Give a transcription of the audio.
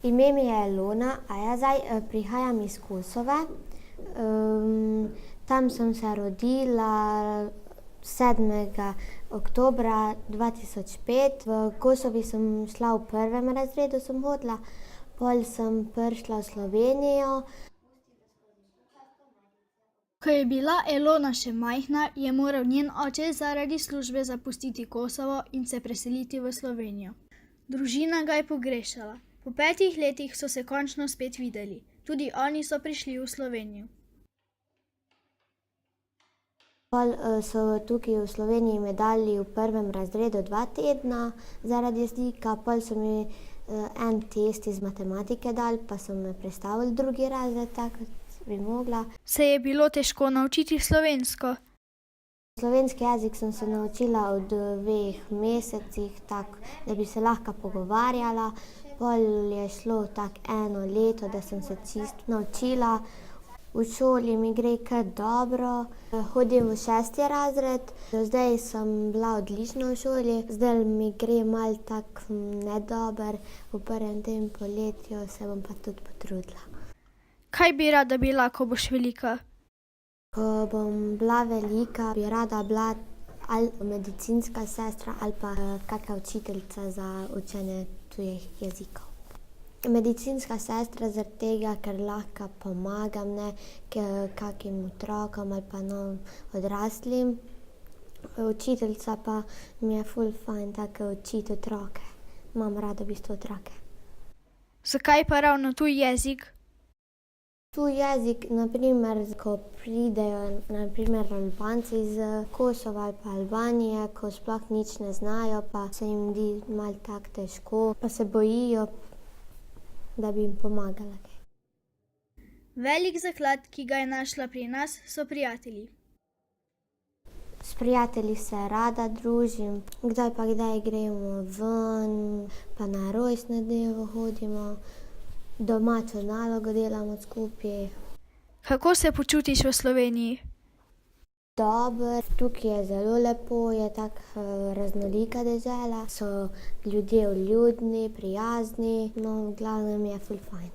Ime mi je Elona, a jaz zdaj prihajam iz Kosova. Tam sem se rodila 7. oktobra 2005. V Kosovo sem šla v 1. razredu, sem hodila, pol sem prišla v Slovenijo. Ko je bila Elona še majhna, je moral njen oče zaradi službe zapustiti Kosovo in se preseliti v Slovenijo. Družina ga je pogrešala. Po 5 letih so se končno spet videli. Tudi oni so prišli v Slovenijo. Pol so tukaj v Sloveniji me dali v 1. razredu 2 tedna zaradi jezika, pol so mi en test iz matematike dali, pa so me prestavili v 2. razred, tako kot bi mogla. Se je bilo težko naučiti slovensko? Slovenski jezik sem se naučila v 2 mesecih, tako da bi se lahko pogovarjala. Pol je šlo tako 1 leto, da sem se čisto naučila. V šoli mi gre kar dobro. Hodim v 6. razred. Do zdaj sem bila odlična v šoli, zdaj mi gre malo tako nedober. V prvem tem poletju se bom pa tudi potrudila. Kaj bi rada bila, ko boš velika? Ko bom bila velika, bi rada bila ali medicinska sestra ali pa kaka učiteljica za učenje tujih jezikov. Medicinska sestra zaradi tega, ker lahko pomagam kakim otrokom ali pa odraslim. Učiteljica pa mi je ful fajn tako učiti otroke. Imam rada v bistvu otroke. Zakaj pa ravno tuj jezik? Tuj jezik, na primer, ko pridejo Albanci iz Kosova ali pa Albanije, ko sploh nič ne znajo, pa se jim zdi malo tako težko, pa se bojijo, da bi jim pomagala kaj. Velik zaklad, ki ga je našla pri nas, so prijatelji. S prijatelji se rada družim, kdaj pa kdaj gremo ven, pa na rojstne dneve hodimo, domačo nalogo delamo skupaj. Kako se počutiš v Sloveniji? Dobro, tukaj je zelo lepo, je tako raznolika dežela, so ljudje vljudni, prijazni, no v glavnem je ful fajn.